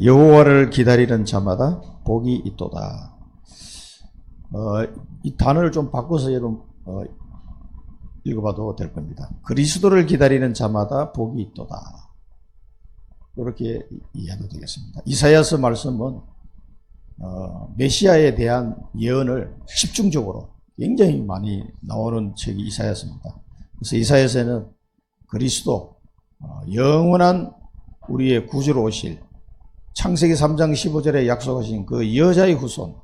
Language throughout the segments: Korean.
여호와를 기다리는 자마다 복이 있도다. 이 단어를 좀 바꿔서 여러분 읽어봐도 될 겁니다. 그리스도를 기다리는 자마다 복이 있도다. 이렇게 이해해도 되겠습니다. 이사야서 말씀은 메시아에 대한 예언을 집중적으로 굉장히 많이 나오는 책이 이사야서입니다. 그래서 이사야서에는 그리스도, 영원한 우리의 구주로 오실 창세기 3장 15절에 약속하신 그 여자의 후손,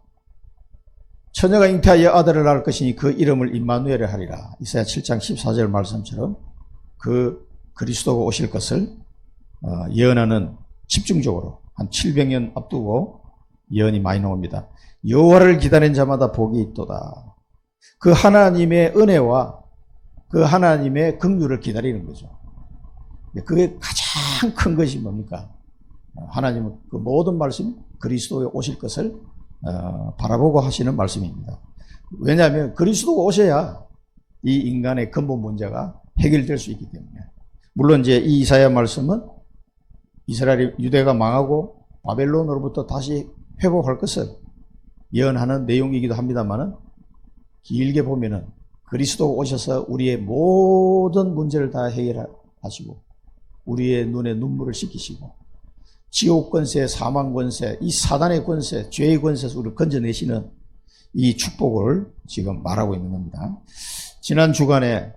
처녀가 잉태하여 아들을 낳을 것이니 그 이름을 임마누엘을 하리라. 이사야 7장 14절 말씀처럼 그 그리스도가 오실 것을 예언하는, 집중적으로 한 700년 앞두고 예언이 많이 나옵니다. 여호와를 기다리는 자마다 복이 있도다. 그 하나님의 은혜와 그 하나님의 긍휼을 기다리는 거죠. 그게 가장 큰 것이 뭡니까? 하나님은 그 모든 말씀, 그리스도에 오실 것을 바라보고 하시는 말씀입니다. 왜냐하면 그리스도가 오셔야 이 인간의 근본 문제가 해결될 수 있기 때문에. 물론 이제 이 이사야 말씀은 이스라엘, 유대가 망하고 바벨론으로부터 다시 회복할 것을 예언하는 내용이기도 합니다만은, 길게 보면은 그리스도가 오셔서 우리의 모든 문제를 다 해결하시고 우리의 눈에 눈물을 씻기시고 지옥 권세, 사망 권세, 이 사단의 권세, 죄의 권세에서 우리를 건져내시는 이 축복을 지금 말하고 있는 겁니다. 지난 주간에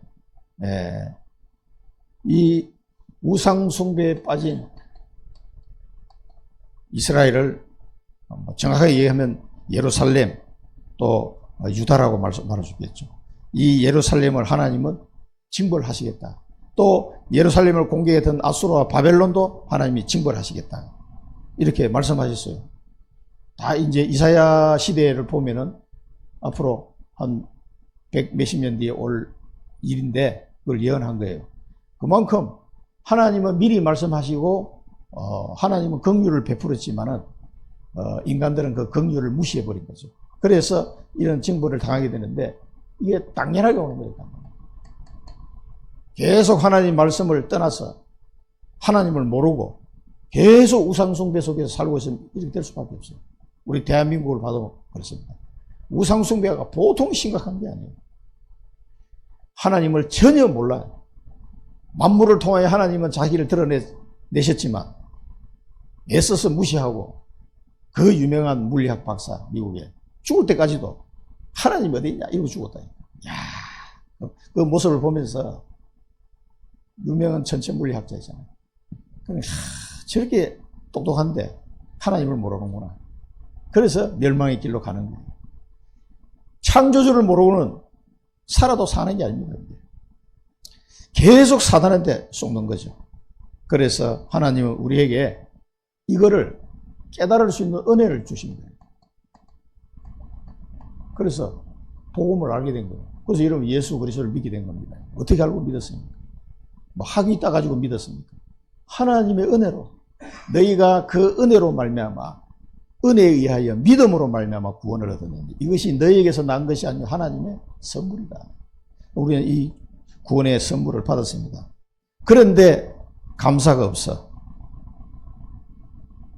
이 우상 숭배에 빠진 이스라엘을 정확하게 얘기하면 예루살렘 또 유다라고 말해주겠죠. 이 예루살렘을 하나님은 징벌하시겠다. 또 예루살렘을 공격했던 아수르와 바벨론도 하나님이 징벌하시겠다. 이렇게 말씀하셨어요. 다 이제 이사야 시대를 보면은 앞으로 한 100 몇십 년 뒤에 올 일인데 그걸 예언한 거예요. 그만큼 하나님은 미리 말씀하시고 하나님은 긍휼을 베풀었지만은 인간들은 그 긍휼을 무시해 버린 거죠. 그래서 이런 징벌을 당하게 되는데 이게 당연하게 오는 거예요. 계속 하나님 말씀을 떠나서 하나님을 모르고 계속 우상숭배 속에서 살고 있으면 이렇게 될 수밖에 없어요. 우리 대한민국을 봐도 그렇습니다. 우상숭배가 보통 심각한 게 아니에요. 하나님을 전혀 몰라요. 만물을 통하여 하나님은 자기를 드러내셨지만 애써서 무시하고, 그 유명한 물리학 박사 미국에 죽을 때까지도 하나님 어디 있냐 이러고 죽었다. 야, 그 모습을 보면서 유명한 천체 물리학자 있잖아요. 저렇게 똑똑한데 하나님을 모르는구나. 그래서 멸망의 길로 가는 거예요. 창조주를 모르고는 살아도 사는 게 아닙니다. 계속 사단한테 속는 거죠. 그래서 하나님은 우리에게 이거를 깨달을 수 있는 은혜를 주신 거예요. 그래서 복음을 알게 된 거예요. 그래서 여러분 예수 그리스도를 믿게 된 겁니다. 어떻게 알고 믿었습니까? 뭐 학위 따가지고 믿었습니까? 하나님의 은혜로, 너희가 그 은혜로 말미암아, 은혜에 의하여 믿음으로 말미암아 구원을 얻었는데 이것이 너희에게서 난 것이 아니라 하나님의 선물이다. 우리는 이 구원의 선물을 받았습니다. 그런데 감사가 없어.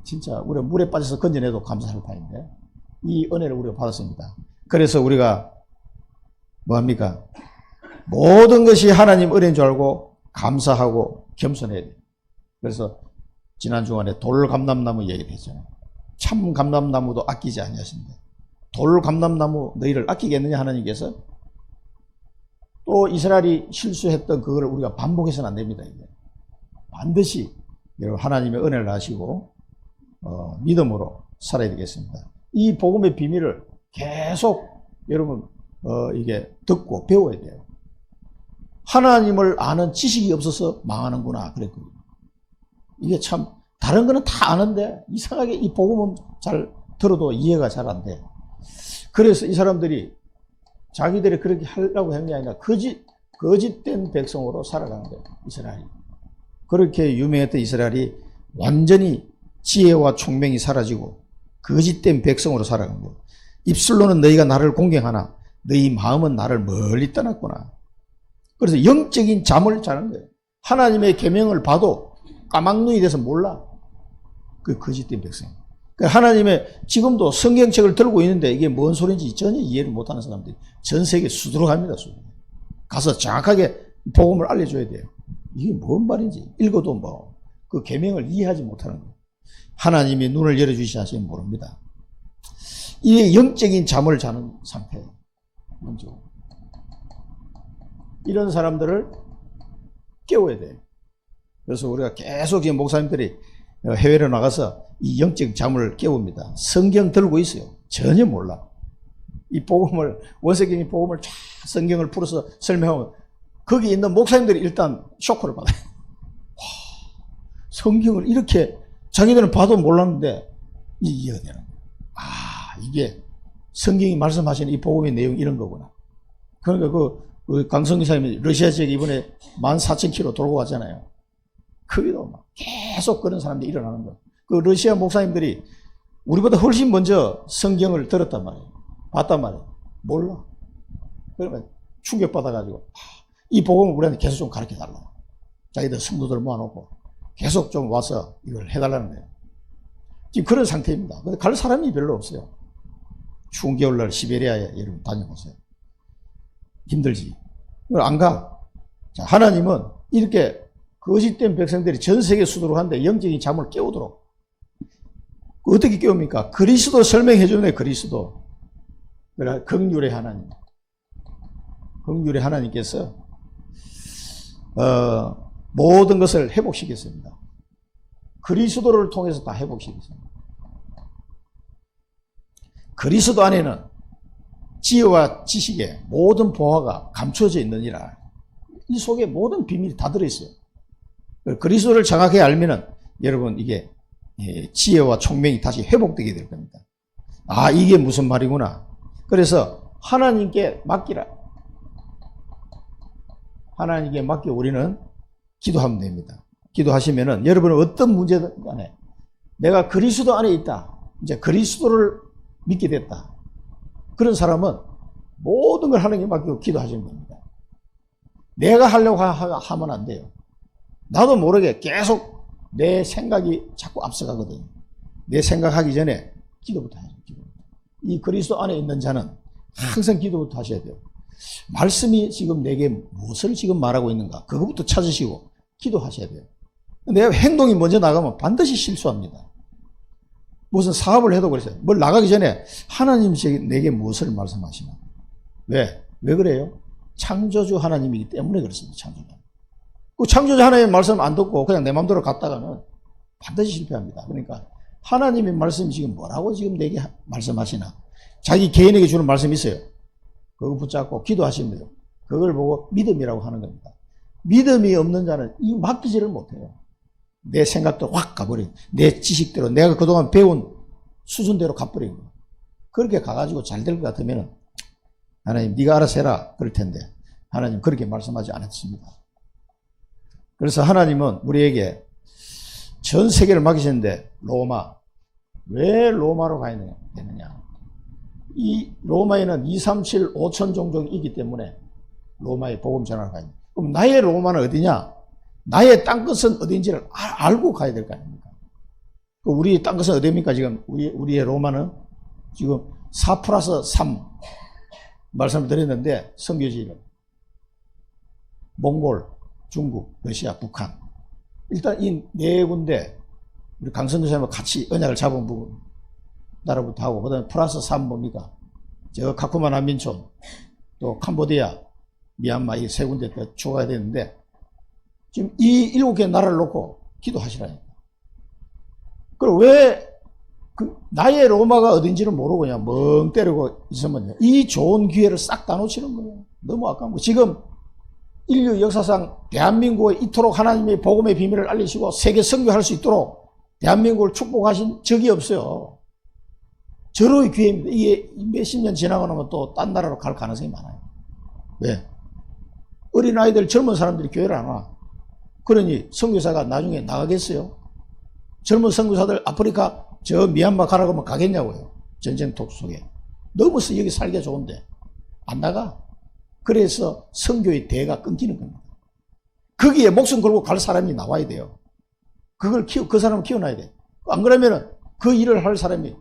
진짜 우리가 물에 빠져서 건져내도 감사할 판인데 이 은혜를 우리가 받았습니다. 그래서 우리가 뭐합니까? 모든 것이 하나님 은혜인 줄 알고 감사하고 겸손해야 돼요. 그래서 지난 주간에 돌감람나무 얘기를 했잖아요. 참 감람나무도 아끼지 아니하신데 돌감람나무 너희를 아끼겠느냐 하나님께서. 또 이스라엘이 실수했던 그거를 우리가 반복해서는 안 됩니다. 이게 반드시 여러분 하나님의 은혜를 아시고 믿음으로 살아야 되겠습니다. 이 복음의 비밀을 계속 여러분 이게 듣고 배워야 돼요. 하나님을 아는 지식이 없어서 망하는구나 그랬거든요. 이게 참 다른 거는 다 아는데 이상하게 이 복음은 잘 들어도 이해가 잘 안 돼. 그래서 이 사람들이 자기들이 그렇게 하려고 한 게 아니라 거짓된 백성으로 살아가는 거예요. 이스라엘이. 그렇게 유명했던 이스라엘이 완전히 지혜와 총명이 사라지고 거짓된 백성으로 살아간 거예요. 입술로는 너희가 나를 공경하나 너희 마음은 나를 멀리 떠났구나. 그래서 영적인 잠을 자는 거예요. 하나님의 계명을 봐도 까막눈이 돼서 몰라. 그 거짓된 백성. 그러니까 하나님의 지금도 성경책을 들고 있는데 이게 뭔 소리인지 전혀 이해를 못하는 사람들이 전 세계에 수두룩합니다. 수두룩. 가서 정확하게 복음을 알려줘야 돼요. 이게 뭔 말인지 읽어도 뭐 그 계명을 이해하지 못하는 거예요. 하나님이 눈을 열어주시지 않으면 모릅니다. 이게 영적인 잠을 자는 상태예요. 영적으로. 이런 사람들을 깨워야 돼요. 그래서 우리가 계속 지금 목사님들이 해외로 나가서 이 영적 잠을 깨웁니다. 성경 들고 있어요. 전혀 몰라. 이 복음을, 원세경이 복음을 쫙 성경을 풀어서 설명하면 거기 있는 목사님들이 일단 쇼크를 받아요. 와, 성경을 이렇게 자기들은 봐도 몰랐는데 이해가 되는 거예요. 아, 이게 성경이 말씀하시는 이 복음의 내용이 이런 거구나. 그러니까 그 강성 기사님이 러시아 지역에 이번에 14,000km 돌고 왔잖아요. 거기도 막 계속 그런 사람들이 일어나는 거예요. 그 러시아 목사님들이 우리보다 훨씬 먼저 성경을 들었단 말이에요. 봤단 말이에요. 몰라. 그러면 충격받아가지고 이 복음을 우리한테 계속 좀 가르쳐달라. 자기들 성도들 모아놓고 계속 좀 와서 이걸 해달라는 거예요. 지금 그런 상태입니다. 근데 갈 사람이 별로 없어요. 추운 겨울날 시베리아에 여러분 다녀보세요. 힘들지. 안 가. 자, 하나님은 이렇게 거짓된 백성들이 전 세계 수두룩한데 영적인 잠을 깨우도록. 어떻게 깨웁니까? 그리스도 설명해 주네, 그리스도. 그래, 긍휼의 하나님. 긍휼의 하나님께서 모든 것을 회복시켰습니다. 그리스도를 통해서 다 회복시켰습니다. 그리스도 안에는 지혜와 지식의 모든 보화가 감춰져 있느니라. 이 속에 모든 비밀이 다 들어있어요. 그리스도를 정확하게 알면은 여러분 이게 지혜와 총명이 다시 회복되게 될 겁니다. 아, 이게 무슨 말이구나. 그래서 하나님께 맡기라. 하나님께 맡겨 우리는 기도하면 됩니다. 기도하시면은 여러분은 어떤 문제든 간에 내가 그리스도 안에 있다. 이제 그리스도를 믿게 됐다. 그런 사람은 모든 걸 하나님께 맡기고 기도하시면 됩니다. 내가 하려고 하면 안 돼요. 나도 모르게 계속 내 생각이 자꾸 앞서가거든요. 내 생각하기 전에 기도부터 해야죠. 이 그리스도 안에 있는 자는 항상 기도부터 하셔야 돼요. 말씀이 지금 내게 무엇을 지금 말하고 있는가 그것부터 찾으시고 기도하셔야 돼요. 내 행동이 먼저 나가면 반드시 실수합니다. 무슨 사업을 해도 그랬어요. 뭘 나가기 전에 하나님 내게 무엇을 말씀하시나. 왜 그래요? 창조주 하나님이기 때문에 그렇습니다. 창조주. 그 창조주 하나님의 말씀 안 듣고 그냥 내 마음대로 갔다가는 반드시 실패합니다. 그러니까 하나님의 말씀이 지금 뭐라고 지금 내게 말씀하시나. 자기 개인에게 주는 말씀이 있어요. 그거 붙잡고 기도하시면 돼요. 그걸 보고 믿음이라고 하는 겁니다. 믿음이 없는 자는 이 맡기지를 못해요. 내 생각대로 확 가버려요. 내 지식대로 내가 그동안 배운 수준대로 가버리는 거예요. 그렇게 가가지고 잘 될 것 같으면 하나님 네가 알아서 해라 그럴 텐데 하나님 그렇게 말씀하지 않았습니다. 그래서 하나님은 우리에게 전 세계를 맡기셨는데 로마, 왜 로마로 가야 되느냐. 이 로마에는 237, 5천 종족이 있기 때문에 로마에 복음 전하러 가야 됩니다. 그럼 나의 로마는 어디냐? 나의 땅끝은 어딘지를 알고 가야 될 거 아닙니까? 우리 땅끝은 어디입니까? 지금 우리의 로마는 지금 4+3 말씀을 드렸는데 선교지를 몽골, 중국, 러시아, 북한 일단 이 네 군데 우리 강선교사님과 같이 언약을 잡은 부분 나라부터 하고 그 다음에 플러스 3 뭡니까? 저 카쿠마 난민촌 또 캄보디아, 미얀마 이 세 군데 더 추가해야 되는데 지금 이 7개 나라를 놓고 기도하시라니까. 그럼 왜 나의 로마가 어딘지를 모르고 그냥 멍 때리고 있으면 이 좋은 기회를 싹 다 놓치는 거예요. 너무 아까운 거. 지금 인류 역사상 대한민국에 이토록 하나님의 복음의 비밀을 알리시고 세계 선교할 수 있도록 대한민국을 축복하신 적이 없어요. 절호의 기회입니다. 이게 몇십 년 지나고 나면 또 딴 나라로 갈 가능성이 많아요. 왜? 어린아이들 젊은 사람들이 교회를 안 와. 그러니 선교사가 나중에 나가겠어요? 젊은 선교사들 아프리카 저 미얀마 가라고 하면 가겠냐고요. 전쟁통 속에. 너무 여기 살기가 좋은데 안 나가. 그래서 선교의 대가 끊기는 겁니다. 거기에 목숨 걸고 갈 사람이 나와야 돼요. 그 사람을 키워놔야 돼. 안 그러면은 그 일을 할 사람이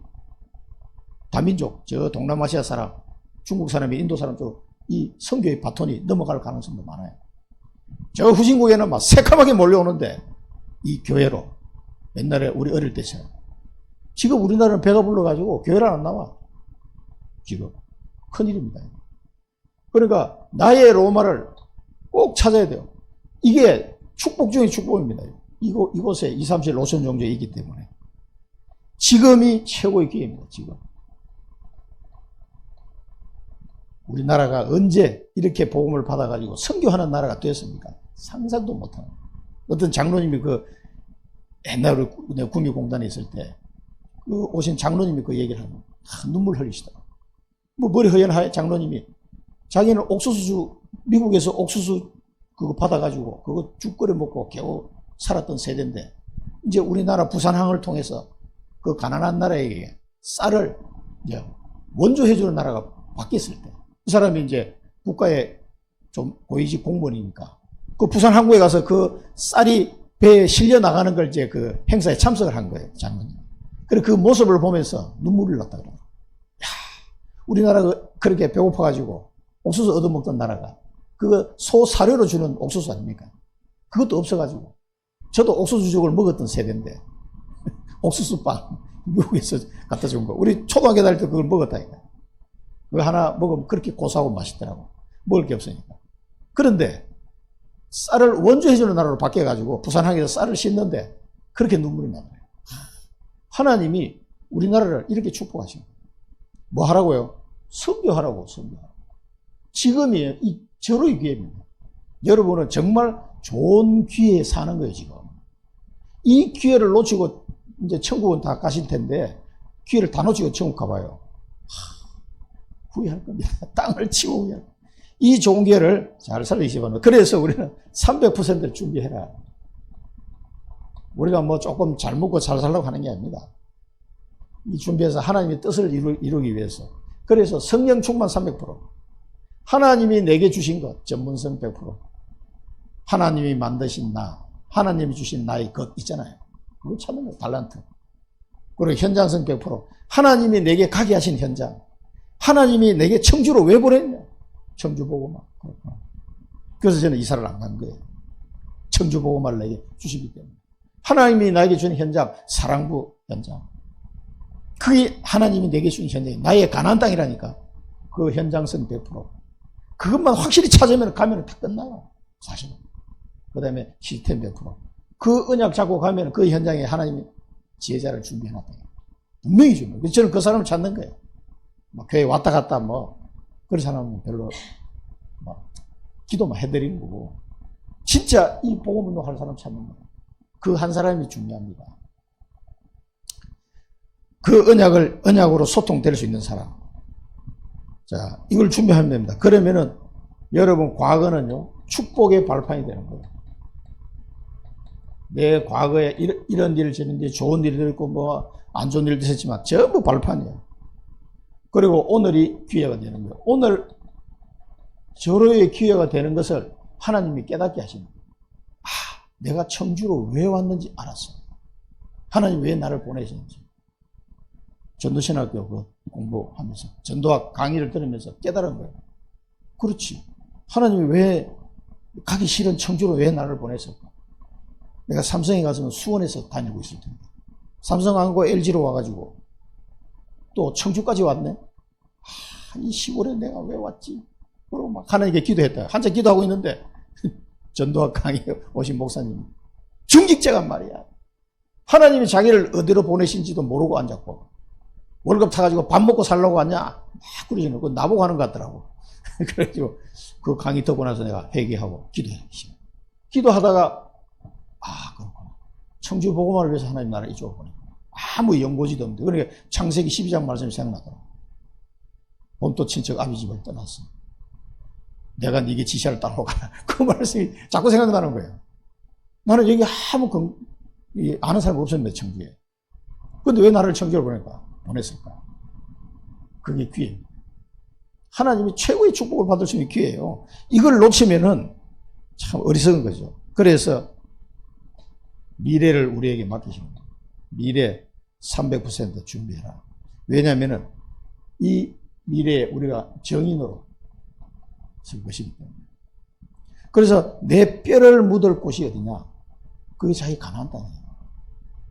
다민족, 저 동남아시아 사람, 중국 사람이 인도 사람 쪽 이 선교의 바톤이 넘어갈 가능성도 많아요. 저 후진국에는 막 새카맣게 몰려오는데 이 교회로 옛날에 우리 어릴 때처럼 지금 우리나라는 배가 불러가지고 교회를 안 나와. 지금 큰일입니다. 그러니까 나의 로마를 꼭 찾아야 돼요. 이게 축복 중의 축복입니다. 이곳에 237 노선 종족이 있기 때문에 지금이 최고의 기회입니다. 지금 우리나라가 언제 이렇게 복음을 받아가지고 선교하는 나라가 되었습니까? 상상도 못하는. 어떤 장로님이 그 옛날에 구미공단에 있을 때 그 오신 장로님이 그 얘기를 하면 눈물 흘리시더라고요. 뭐 머리 허연 장로님이 자기는 옥수수 미국에서 옥수수 그거 받아가지고 그거 죽 끓여 먹고 겨우 살았던 세대인데 이제 우리나라 부산항을 통해서 그 가난한 나라에게 쌀을 이제 원조해주는 나라가 바뀌었을 때 그 사람이 이제 국가에 좀 고위직 공무원이니까 그 부산 항구에 가서 그 쌀이 배에 실려 나가는 걸 이제 그 행사에 참석을 한 거예요, 장로님. 그래 그 모습을 보면서 눈물이 났다 그래요. 야, 우리나라가 그렇게 배고파가지고 옥수수 얻어먹던 나라가 그거 소 사료로 주는 옥수수 아닙니까? 그것도 없어가지고 저도 옥수수죽을 먹었던 세대인데 옥수수빵 미국에서 갖다 준 거. 우리 초등학교 다닐 때 그걸 먹었다니까. 그거 하나 먹으면 그렇게 고소하고 맛있더라고. 먹을 게 없으니까. 그런데 쌀을 원조해주는 나라로 바뀌어가지고 부산항에서 쌀을 씻는데 그렇게 눈물이 나더래요. 하나님이 우리나라를 이렇게 축복하신 거예요. 뭐 하라고요? 선교하라고, 선교하라고. 지금이 이 절호의 기회입니다. 여러분은 정말 좋은 기회에 사는 거예요, 지금. 이 기회를 놓치고 이제 천국은 다 가실 텐데 기회를 다 놓치고 천국 가봐요. 후회할 겁니다. 땅을 치고 후회할 겁니다. 이 좋은 기회를 잘 살리시고 그래서 우리는 300%를 준비해라. 우리가 뭐 조금 잘 먹고 잘 살려고 하는 게 아닙니다. 이 준비해서 하나님의 뜻을 이루기 위해서. 그래서 성령 충만 300%. 하나님이 내게 주신 것, 전문성 100%. 하나님이 만드신 나, 하나님이 주신 나의 것 있잖아요. 그거 찾는 거예요, 달란트. 그리고 현장성 100%. 하나님이 내게 가게 하신 현장. 하나님이 내게 청주로 왜 보냈냐? 청주 보고만. 그래서 저는 이사를 안 간 거예요. 청주 보고만을 내게 주시기 때문에. 하나님이 나에게 준 현장, 사랑부 현장. 그게 하나님이 내게 준 현장이 나의 가나안 땅이라니까. 그 현장성 100%. 그것만 확실히 찾으면 가면 다 끝나요. 사실은. 그 다음에 시스템 100%. 그 언약 잡고 가면 그 현장에 하나님이 지혜자를 준비해놨다. 분명히 주는 거예요. 저는 그 사람을 찾는 거예요. 뭐 교회 왔다 갔다 뭐 그런 사람은 별로 뭐 기도만 해드리는 거고 진짜 이 복음 운동할 사람 찾는 거예요. 그 한 사람이 중요합니다. 그 언약으로 소통될 수 있는 사람. 자, 이걸 준비하면 됩니다. 그러면은 여러분 과거는요 축복의 발판이 되는 거예요. 내 과거에 이런 일을 저는데 좋은 일도 있고 뭐 안 좋은 일도 있었지만 전부 발판이에요. 그리고 오늘이 기회가 되는 거예요. 오늘 절호의 기회가 되는 것을 하나님이 깨닫게 하시는 거예요. 아, 내가 청주로 왜 왔는지 알았어. 하나님 왜 나를 보내시는지. 전도신학교 그 공부하면서 전도학 강의를 들으면서 깨달은 거예요. 그렇지. 하나님이 왜 가기 싫은 청주로 왜 나를 보냈을까? 내가 삼성에 가서는 수원에서 다니고 있을 텐데. 삼성 안 가고 LG로 와가지고 또 청주까지 왔네? 아, 이 시골에 내가 왜 왔지? 그러고 막 하나님께 기도했다. 한참 기도하고 있는데 전도학 강의에 오신 목사님이 중직자가 말이야. 하나님이 자기를 어디로 보내신지도 모르고 앉았고 월급 타가지고 밥 먹고 살려고 왔냐? 막 그러시는 거 나보고 하는 것 같더라고. 그래가지고 그 강의 듣고 나서 내가 회개하고 기도해. 기도하다가 아 그렇구나. 청주 복음화를 위해서 하나님 나를 이쪽으로 보내. 아무 연고지도 없는데 그러니까 창세기 12장 말씀이 생각나더라고. 본토 친척 아비 집을 떠났어. 내가 네게 지시를 따라오고 가라. 그 말씀이 자꾸 생각나는 거예요. 나는 여기 아무 아는 사람 없었는데 청주에. 근데 왜 나를 청주로 보냈을까? 그게 기회입니다. 하나님이 최고의 축복을 받을 수 있는 기회예요. 이걸 놓치면은 참 어리석은 거죠. 그래서 미래를 우리에게 맡기시는 거예요. 미래 300% 준비해라. 왜냐하면은 이 미래에 우리가 정인으로 설 것이기 때문에. 그래서 내 뼈를 묻을 곳이 어디냐? 그게 자기 가나안 땅이에요.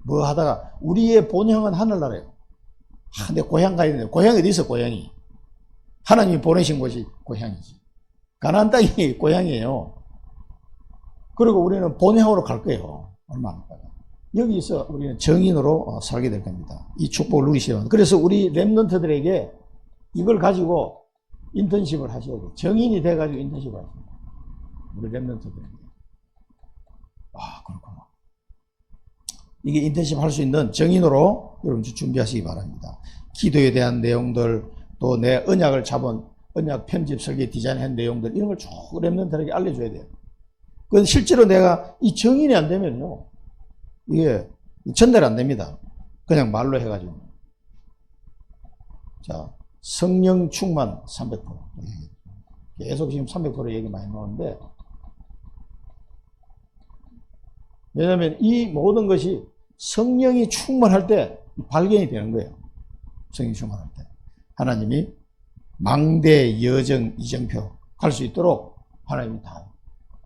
뭐 하다가 우리의 본향은 하늘나라예요. 내 고향 가야 되는데 고향이 어디 있어? 고향이 하나님이 보내신 곳이 고향이지. 가나안 땅이 고향이에요. 그리고 우리는 본향으로 갈 거예요. 얼마 안 있다가. 여기서 우리는 정인으로 살게 될 겁니다. 이 축복을 누리시면. 그래서 우리 렘넌트들에게 이걸 가지고 인턴십을 하셔야 돼요. 정인이 돼가지고 인턴십을 하셔야 돼요. 우리 렘넌트들에게. 그렇구나. 이게 인턴십 할 수 있는 정인으로 여러분 준비하시기 바랍니다. 기도에 대한 내용들, 또 내 언약을 잡은 언약 편집, 설계, 디자인한 내용들, 이런 걸 쭉 렘넌트들에게 알려줘야 돼요. 그건 실제로 내가 이 정인이 안 되면요, 이게 전달 안 됩니다. 그냥 말로 해가지고. 자, 성령 충만 300%. 계속 지금 300% 얘기 많이 나오는데, 왜냐하면 이 모든 것이 성령이 충만할 때 발견이 되는 거예요. 성령이 충만할 때. 하나님이 망대, 여정, 이정표 갈 수 있도록 하나님이 다.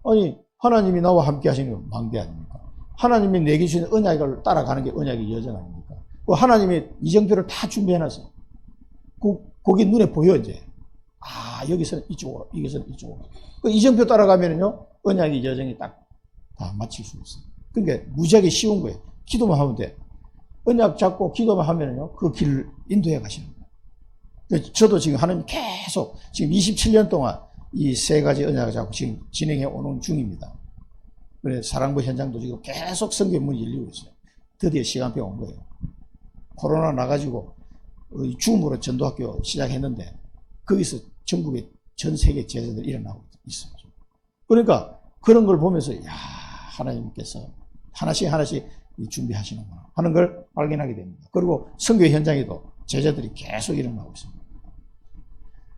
아니, 하나님이 나와 함께 하시는 건 망대 아닙니까? 하나님이 내게 주신 언약을 따라가는 게 언약의 여정 아닙니까? 하나님이 이정표를 다 준비해놨어요. 거기 눈에 보여, 이제. 여기서는 이쪽으로, 여기서는 이쪽으로. 이정표 따라가면요, 언약의 여정이 딱 다 맞출 수 있어요. 그러니까 무지하게 쉬운 거예요. 기도만 하면 돼. 언약 잡고 기도만 하면요, 그 길을 인도해 가시는 거예요. 저도 지금 하나님 계속, 지금 27년 동안 이 세 가지 언약을 잡고 지금 진행해 오는 중입니다. 그래서 사랑부 현장도 지금 계속 성경 문이 열리고 있어요. 드디어 시간표가 온 거예요. 코로나 나가지고 줌으로 전도학교 시작했는데 거기서 전국의 전 세계 제자들이 일어나고 있어요. 그러니까 그런 걸 보면서 하나님께서 하나씩 준비하시는구나 하는 걸 발견하게 됩니다. 그리고 선교 현장에도 제자들이 계속 일어나고 있습니다.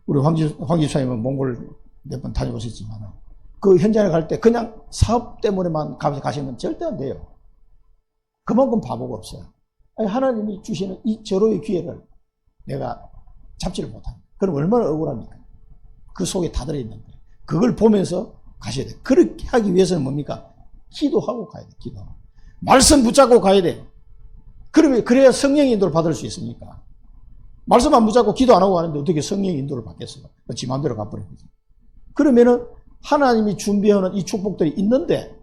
우리 황 집사님은 몽골 몇 번 다녀보셨지만 그 현장에 갈 때 그냥 사업 때문에만 가시면 절대 안 돼요. 그만큼 바보가 없어요. 하나님이 주시는 이 절호의 기회를 내가 잡지를 못합니다. 그럼 얼마나 억울합니까? 그 속에 다 들어있는데 그걸 보면서 가셔야 돼요. 그렇게 하기 위해서는 뭡니까? 기도하고 가야 돼요. 기도하고. 말씀 붙잡고 가야 돼요. 그래야 성령의 인도를 받을 수 있습니까? 말씀 안 붙잡고 기도 안 하고 가는데 어떻게 성령의 인도를 받겠어요? 지 마음대로 가버린 거죠. 그러면은 하나님이 준비하는 이 축복들이 있는데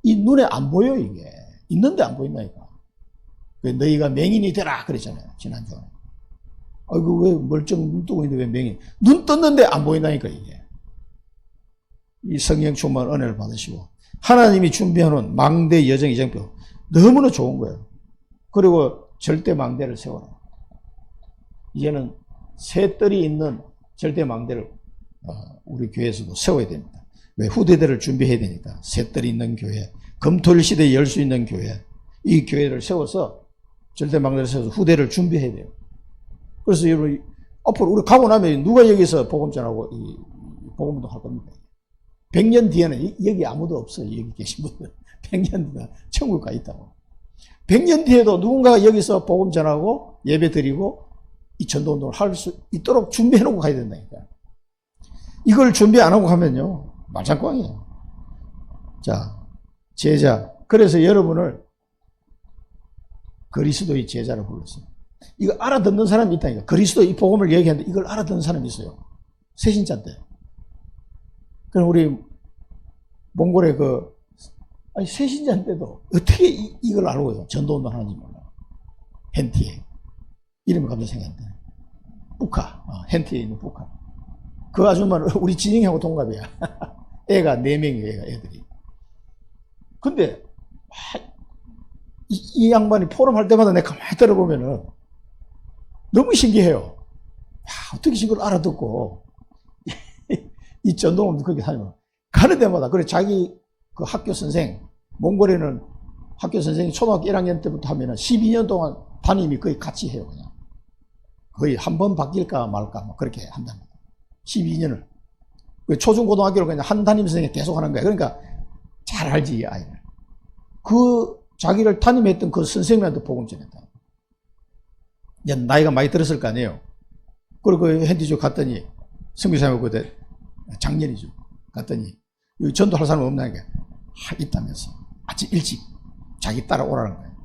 이 눈에 안 보여. 이게 있는데 안 보인다니까. 너희가 맹인이 되라 그랬잖아요, 지난주에. 왜 멀쩡 눈 뜨고 있는데 왜 맹인? 눈 떴는데 안 보인다니까. 이게 이 성령 충만 은혜를 받으시고 하나님이 준비하는 망대, 여정, 이정표 너무나 좋은 거예요. 그리고 절대 망대를 세워라. 이제는 새 뜰이 있는 절대 망대를 우리 교회에서도 세워야 됩니다. 왜? 후대들을 준비해야 되니까. 새 뜰이 있는 교회, 금토일 시대에 열 수 있는 교회, 이 교회를 세워서 절대 망대를 세워서 후대를 준비해야 돼요. 그래서 여러분 앞으로 우리 가고 나면 누가 여기서 복음 전하고 이 복음도 할 겁니다. 100년 뒤에는 여기 아무도 없어요. 여기 계신 분들 100년 뒤에 천국 가 있다고. 100년 뒤에도 누군가가 여기서 복음 전하고 예배 드리고 이 전도운동을 할 수 있도록 준비해 놓고 가야 된다니까. 이걸 준비 안 하고 가면요, 말짱꽝이에요. 자, 제자. 그래서 여러분을 그리스도의 제자로 불렀어요. 이거 알아듣는 사람이 있다니까. 그리스도 이 복음을 얘기하는데 이걸 알아듣는 사람이 있어요. 새신자인데. 그럼 우리 몽골의 새신자인데도 어떻게 이걸 알고요? 전도운동 하는지 몰라. 헨티에. 이름이 갑자기 생각나네. 부카. 헨티에 있는 부카. 그 아줌마는 우리 진영이하고 동갑이야. 애가 4명이에요, 애들이. 근데, 이 양반이 포럼 할 때마다 내가 가만히 들어보면은 너무 신기해요. 어떻게 이걸 알아듣고, 이 전동을 그렇게 하냐면, 가는 데마다, 그래, 자기 그 학교 선생, 몽골에는 학교 선생이 초등학교 1학년 때부터 하면은 12년 동안 담임이 거의 같이 해요, 그냥. 거의 한 번 바뀔까 말까, 그렇게 한답니다. 12년을. 초중고등학교를 그냥 한 담임 선생이 계속 하는 거야. 그러니까 잘 알지, 이 아이를. 그 자기를 담임했던 그 선생님한테 복음 전했다. 이제 나이가 많이 들었을 거 아니에요. 그리고 그 핸디족 갔더니 성교사님 그때 작년이죠. 갔더니 여기 전도할 사람 없나니까 있다면서 아침 일찍 자기 따라오라는 거예요.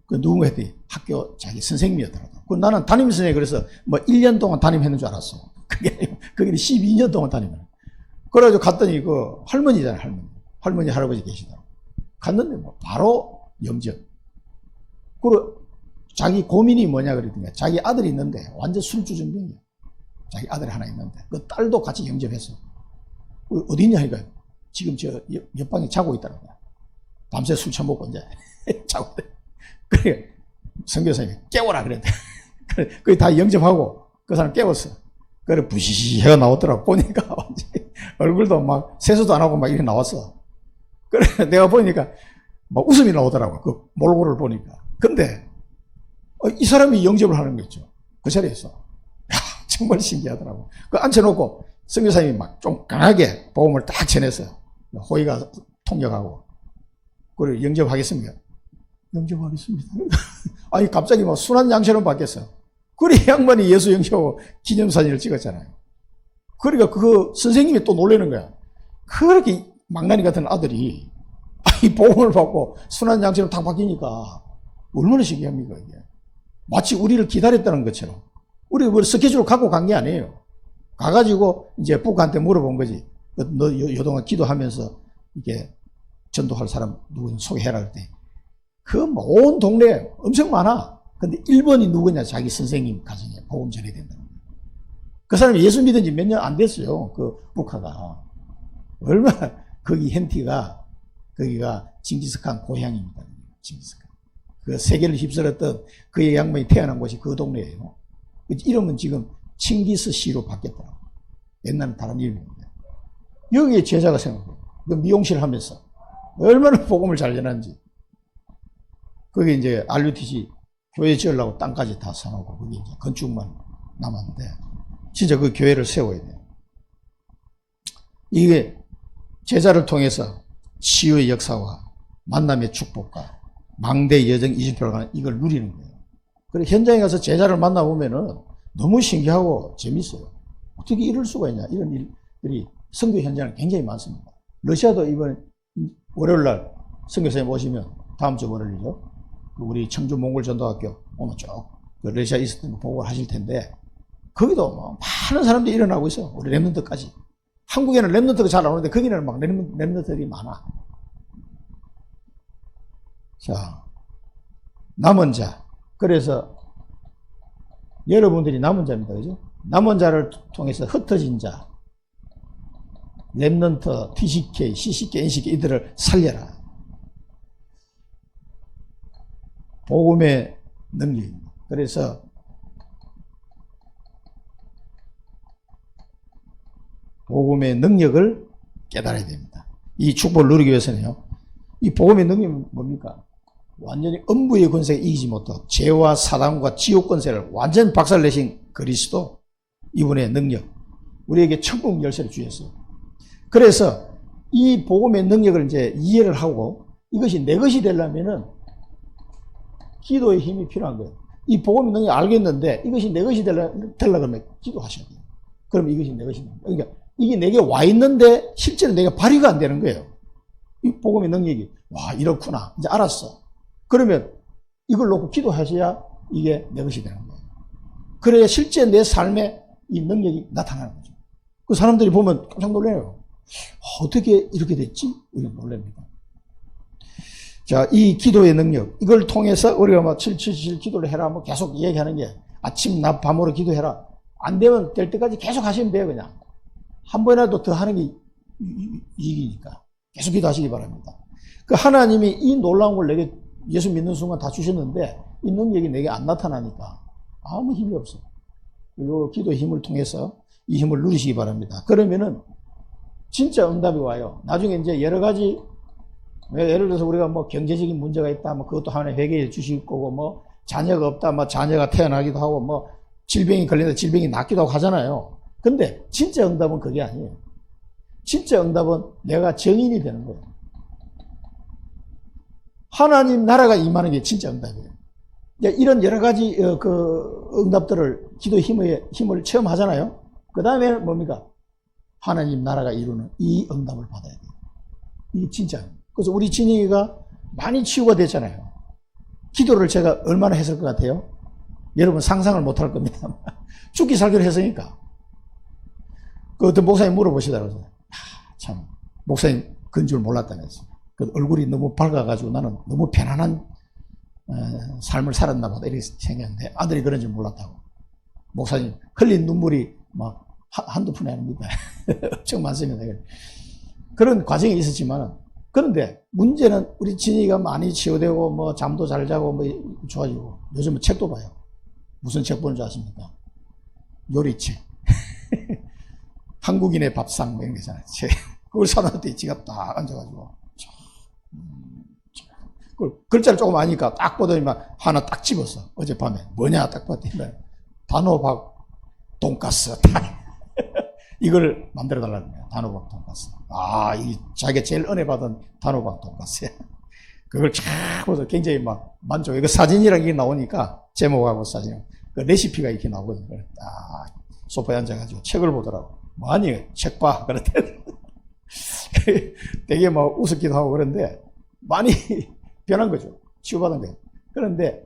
그 누군가 했더니 학교 자기 선생님이었더라고. 그 나는 담임 선생님 그래서 뭐 1년 동안 담임했는 줄 알았어. 그게 12년 동안 담임을. 그래가지고 갔더니 그 할머니잖아요, 할머니. 할머니, 할아버지 계시더라고. 갔는데 뭐 바로 영접. 그리고 자기 고민이 뭐냐 그랬더니 자기 아들이 있는데 완전 술주정뱅이야. 자기 아들이 하나 있는데 그 딸도 같이 영접했어. 어디 있냐 하니까 지금 저 옆방에 자고 있다는 거야. 밤새 술 처먹고 이제 자고 있대. 그래 선교사님이 깨워라 그랬대. 그래 다 영접하고 그 사람 깨웠어. 그래 부시시 해가 나오더라고. 보니까 얼굴도 막 세수도 안 하고 막 이렇게 나왔어. 그래 내가 보니까 막 웃음이 나오더라고. 그 몰골을 보니까. 근데 이 사람이 영접을 하는 거죠. 그 자리에서. 야, 정말 신기하더라고. 그 앉혀놓고 선교사님이 막 좀 강하게 복음을 딱 전해서 호의가 통역하고 그리고 영접하겠습니까? 영접하겠습니다. 아니 갑자기 막 순한 양처럼 바뀌었어. 그래 이 양반이 예수 영접하고 기념사진을 찍었잖아요. 그러니까 그 선생님이 또 놀라는 거야. 그렇게 망나니 같은 아들이 이 복음을 받고 순한 양처럼 딱 바뀌니까 얼마나 신기합니까 이게. 마치 우리를 기다렸다는 것처럼. 우리 뭐 스케줄을 갖고 간 게 아니에요. 가가지고 이제 북한테 물어본 거지. 너 요동안 기도하면서 이게 전도할 사람 누구 소개해라 그랬더니 그 온 동네에 엄청 많아. 근데 1번이 누구냐? 자기 선생님 가정에 복음 전해야 된다는 거예요. 그 사람이 예수 믿은 지 몇 년 안 됐어요. 그 북한가. 얼마나 거기 hen티가 거기가 징기스칸 고향입니다. 징기스칸. 그 세계를 휩쓸었던 그의 양반이 태어난 곳이 그 동네예요. 이름은 지금 칭기스시로 바뀌었더라고. 옛날은 다른 이름입니다. 여기에 제자가 생각해요. 그 미용실 하면서 얼마나 복음을 잘 전하는지. 거기 이제 RUTC 교회 지으려고 땅까지 다 사놓고 거기 이제 건축만 남았는데 진짜 그 교회를 세워야 돼요. 이게 제자를 통해서 치유의 역사와 만남의 축복과 망대 여정 이진표를 가는 이걸 누리는 거예요. 그래 현장에 가서 제자를 만나보면은 너무 신기하고 재밌어요. 어떻게 이럴 수가 있냐. 이런 일들이 선교 현장에 굉장히 많습니다. 러시아도 이번에 월요일날 선교사님 오시면 다음 주 월요일이죠. 우리 청주 몽골 전도학교 오늘 쭉 러시아 있었던 거 보고 하실 텐데 거기도 뭐 많은 사람들이 일어나고 있어. 우리 랩런트까지. 한국에는 랩런트가 잘 안 오는데 거기는 막 랩런트들이 많아. 자, 남은 자. 그래서 여러분들이 남은 자입니다. 그죠? 남은 자를 통해서 흩어진 자, 랩런트, TCK, CCK, NCK 이들을 살려라. 복음의 능력입니다. 그래서 복음의 능력을 깨달아야 됩니다. 이 축복을 누리기 위해서는요. 이 복음의 능력은 뭡니까? 완전히 음부의 권세가 이기지 못하고 죄와 사단과 지옥 권세를 완전 박살내신 그리스도 이분의 능력 우리에게 천국 열쇠를 주셨어요. 그래서 이 복음의 능력을 이제 이해를 하고 이것이 내 것이 되려면은 기도의 힘이 필요한 거예요. 이 복음의 능력을 알겠는데 이것이 내 것이 되려면 기도하셔야 돼요. 그럼 이것이 내 것이 됩니다. 그러니까 이게 내게 와 있는데 실제로 내가 발휘가 안 되는 거예요. 이 복음의 능력이 와 이렇구나 이제 알았어. 그러면 이걸 놓고 기도하셔야 이게 내 것이 되는 거예요. 그래야 실제 내 삶에 이 능력이 나타나는 거죠. 그 사람들이 보면 깜짝 놀라요. 어떻게 이렇게 됐지? 이렇게 놀랍니다. 자, 이 기도의 능력 이걸 통해서 우리가 뭐 777 기도를 해라 뭐 계속 얘기하는 게 아침 낮 밤으로 기도해라 안 되면 될 때까지 계속 하시면 돼요. 그냥 한 번이라도 더 하는 게 이익이니까 계속 기도하시기 바랍니다. 그 하나님이 이 놀라운 걸 내게 예수 믿는 순간 다 주셨는데 이 능력이 내게 안 나타나니까 아무 힘이 없어. 이 기도의 힘을 통해서 이 힘을 누리시기 바랍니다. 그러면은 진짜 응답이 와요. 나중에 이제 여러 가지 예를 들어서 우리가 뭐 경제적인 문제가 있다, 뭐 그것도 하나님 해결해 주실 거고, 뭐 자녀가 없다, 뭐 자녀가 태어나기도 하고, 뭐 질병이 걸린다, 질병이 낫기도 하고 하잖아요. 근데 진짜 응답은 그게 아니에요. 진짜 응답은 내가 정인이 되는 거예요. 하나님 나라가 임하는 게 진짜 응답이에요. 이런 여러 가지 그 응답들을 기도의 힘을 체험하잖아요. 그 다음에 뭡니까? 하나님 나라가 이루는 이 응답을 받아야 돼요. 이게 진짜예요. 그래서 우리 진영이가 많이 치유가 됐잖아요. 기도를 제가 얼마나 했을 것 같아요? 여러분 상상을 못 할 겁니다. 죽기 살기로 했으니까. 그 어떤 목사님 물어보시더라고요. 참, 목사님 그런 줄 몰랐다면서. 그 얼굴이 너무 밝아가지고 나는 너무 편안한 삶을 살았나 보다 이렇게 생각했는데 아들이 그런 줄 몰랐다고. 목사님 흘린 눈물이 막 한두 푼이 아닙니다. 엄청 많습니다. 그런 과정이 있었지만 그런데 문제는 우리 진이가 많이 치유되고 뭐 잠도 잘 자고 뭐 좋아지고 요즘은 책도 봐요. 무슨 책 보는 줄 아십니까? 요리책. 한국인의 밥상 뭐 이런 거 있잖아요. 그걸 사놨더니 지가 딱 앉아가지고 그걸 글자를 조금 아니까 딱 보더니 막 하나 딱 집었어. 어젯밤에 뭐냐 딱 봤더니 단호박 돈가스 이걸 만들어 달라는 거야. 단호박 돈가스. 이 자기가 제일 은혜 받은 단호박 돈가스야. 그걸 쫙 보면서 굉장히 막 만족해. 그 사진이랑 이게 나오니까 제목하고 사진, 그 레시피가 이렇게 나오거든요. 소파에 앉아가지고 책을 보더라고. 아니, 책 봐. 그랬대. 되게 막 우습기도 하고 그런데 많이 변한 거죠. 치유받은 거예요. 그런데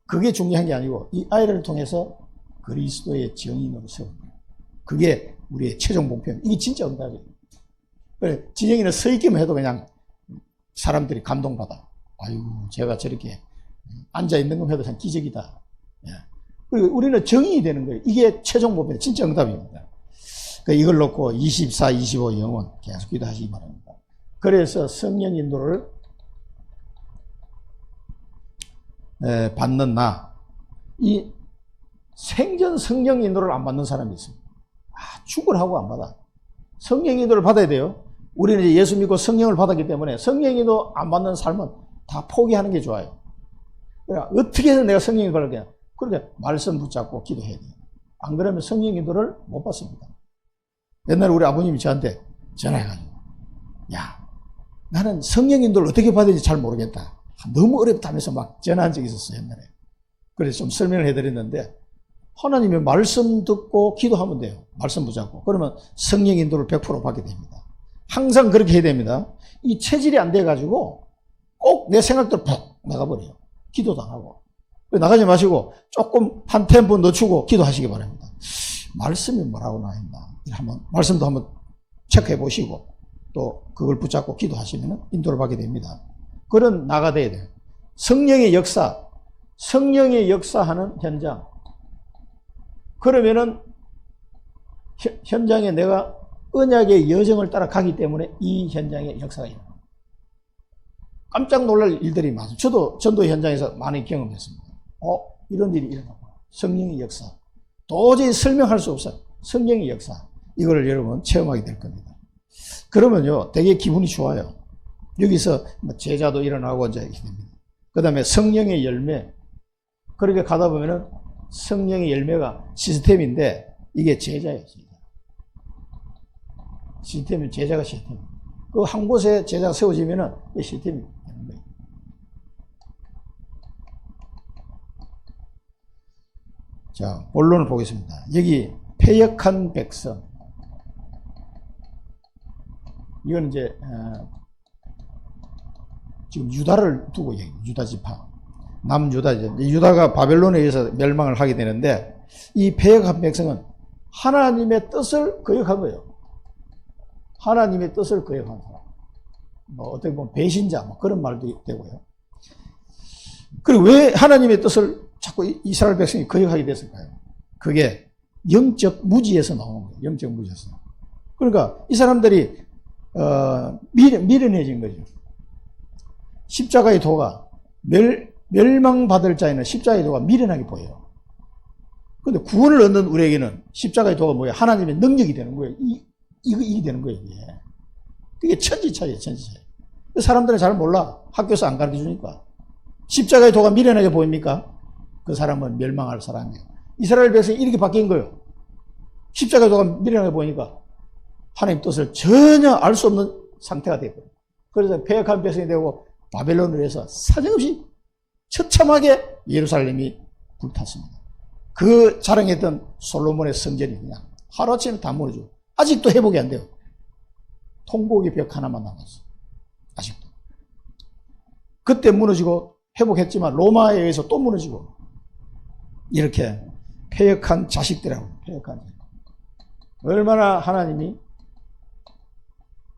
그게 중요한 게 아니고 이 아이를 통해서 그리스도의 정인으로 세운 거예요. 그게 우리의 최종 목표입니다. 이게 진짜 응답이에요. 그래, 진영이는 서 있기만 해도 그냥 사람들이 감동받아. 아유, 제가 저렇게 앉아있는 것 해도 참 기적이다. 예. 그리고 우리는 정인이 되는 거예요. 이게 최종 목표, 진짜 응답입니다. 이걸 놓고 24, 25 영혼 계속 기도하시기 바랍니다. 그래서 성령 인도를 받는 이 생전 성령 인도를 안 받는 사람이 있습니다. 죽으라고 안 받아. 성령 인도를 받아야 돼요. 우리는 이제 예수 믿고 성령을 받았기 때문에 성령 인도 안 받는 삶은 다 포기하는 게 좋아요. 그러니까 어떻게 해서 내가 성령 인도를 받을까? 그러니까 말씀 붙잡고 기도해야 돼요. 안 그러면 성령 인도를 못 받습니다. 옛날에 우리 아버님이 저한테 전화해가지고, 야, 나는 성령 인도를 어떻게 받을지 잘 모르겠다. 너무 어렵다면서 막 전화한 적이 있었어요, 옛날에. 그래서 좀 설명을 해드렸는데, 하나님의 말씀 듣고 기도하면 돼요. 말씀 붙잡고. 그러면 성령 인도를 100% 받게 됩니다. 항상 그렇게 해야 됩니다. 이 체질이 안 돼가지고 꼭 내 생각대로 푹 나가버려요. 기도도 안 하고. 나가지 마시고 조금 한 템포 늦추고 기도하시기 바랍니다. 말씀이 뭐라고 나있나. 말씀도 한번 체크해 보시고 또 그걸 붙잡고 기도하시면 인도를 받게 됩니다. 그런 나가 돼야 돼요. 성령의 역사하는 현장. 그러면은 현장에 내가 언약의 여정을 따라 가기 때문에 이 현장에 역사가 일어납니다. 깜짝 놀랄 일들이 많습니다. 저도 전도 현장에서 많이 경험했습니다. 이런 일이 일어나고 성령의 역사. 도저히 설명할 수 없어요. 성령의 역사. 이거를 여러분 체험하게 될 겁니다. 그러면요, 되게 기분이 좋아요. 여기서 제자도 일어나고 이제 이렇게 됩니다. 그 다음에 성령의 열매. 그렇게 가다 보면은 성령의 열매가 시스템인데 이게 제자예요. 시스템이 제자가 시스템. 그 한 곳에 제자가 세워지면은 이 시스템이 되는 거예요. 자, 본론을 보겠습니다. 여기 패역한 백성. 이건 이제 지금 유다를 두고 얘기해요. 유다 지파. 남유다. 유다가 바벨론에 의해서 멸망을 하게 되는데 이 패역한 백성은 하나님의 뜻을 거역한 거예요. 하나님의 뜻을 거역한 사람. 어떻게 보면 배신자, 그런 말도 되고요. 그리고 왜 하나님의 뜻을 자꾸 이스라엘 백성이 거역하게 됐을까요? 그게 영적 무지에서 나오는 거예요. 영적 무지에서. 그러니까 이 사람들이 미련해진 거죠. 십자가의 도가 멸망받을 자에는 십자가의 도가 미련하게 보여요. 그런데 구원을 얻는 우리에게는 십자가의 도가 뭐예요? 하나님의 능력이 되는 거예요. 이게 되는 거예요, 이게. 그게 천지차이에요, 천지차이. 사람들은 잘 몰라. 학교에서 안 가르쳐 주니까. 십자가의 도가 미련하게 보입니까? 그 사람은 멸망할 사람이에요. 이스라엘 백성이 이렇게 바뀐 거예요. 십자가의 도가 미련하게 보이니까 하나님 뜻을 전혀 알 수 없는 상태가 되고, 그래서 패역한 백성이 되고 바벨론으로 해서 사정없이 처참하게 예루살렘이 불탔습니다. 그 자랑했던 솔로몬의 성전이 그냥 하루아침에 다 무너지고 아직도 회복이 안 돼요. 통곡의 벽 하나만 남았어. 아직도. 그때 무너지고 회복했지만 로마에 의해서 또 무너지고 이렇게 패역한 자식들하고 패역한 자식. 얼마나 하나님이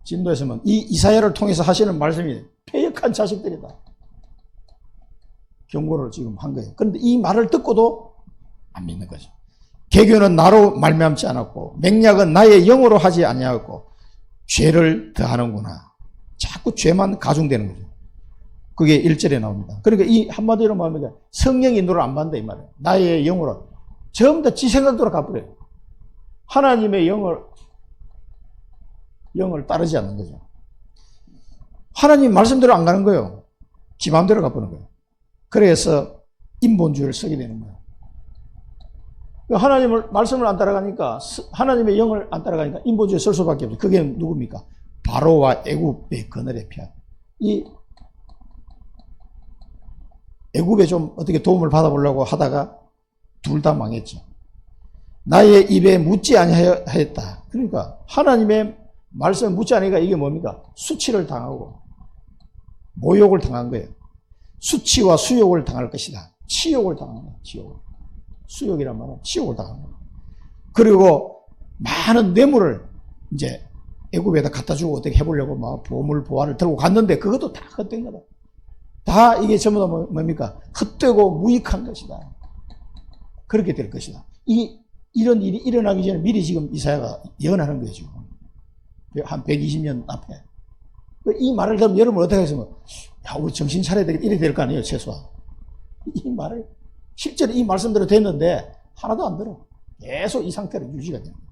진도에서는 이 이사야를 통해서 하시는 말씀이 패역한 자식들이다. 경고를 지금 한 거예요. 그런데 이 말을 듣고도 안 믿는 거죠. 개교는 나로 말미암지 않았고 맹약은 나의 영으로 하지 아니하였고 죄를 더하는구나. 자꾸 죄만 가중되는 거죠. 그게 1절에 나옵니다. 그러니까 이 한마디로 말하면 성령이 너를 안 받는다 이 말이에요. 나의 영으로 전부 다 지 생각대로 가버려요. 하나님의 영을 따르지 않는 거죠. 하나님 말씀대로 안 가는 거예요. 지 마음대로 가버리는 거예요. 그래서 인본주의를 쓰게 되는 거예요. 하나님을 말씀을 안 따라가니까 하나님의 영을 안 따라가니까 인본주의 쓸 수밖에 없어요. 그게 누굽니까? 바로와 애굽의 그늘의 편. 이 애굽에 좀 어떻게 도움을 받아보려고 하다가 둘 다 망했죠. 나의 입에 묻지 아니하였다. 그러니까 하나님의 말씀을 묻지 않으니까 이게 뭡니까? 수치를 당하고 모욕을 당한 거예요. 수치와 수욕을 당할 것이다. 치욕을 당한 거예요. 치욕을. 수욕이란 말은 치욕을 당한 거예요. 그리고 많은 뇌물을 이제 애굽에다 갖다 주고 어떻게 해보려고 막 보물 보화를 들고 갔는데 그것도 다 헛된 거다. 다 이게 전부 다 뭡니까? 헛되고 무익한 것이다. 그렇게 될 것이다. 이런 일이 일어나기 전에 미리 지금 이사야가 예언하는 거예요, 지금. 한 120년 앞에. 이 말을 들으면 여러분 어떻게 하겠으면, 야, 우리 정신 차려야 되겠다. 이렇게 될 거 아니에요, 최소한. 이 말을, 실제로 이 말씀대로 됐는데, 하나도 안 들어. 계속 이 상태로 유지가 되는 거예요.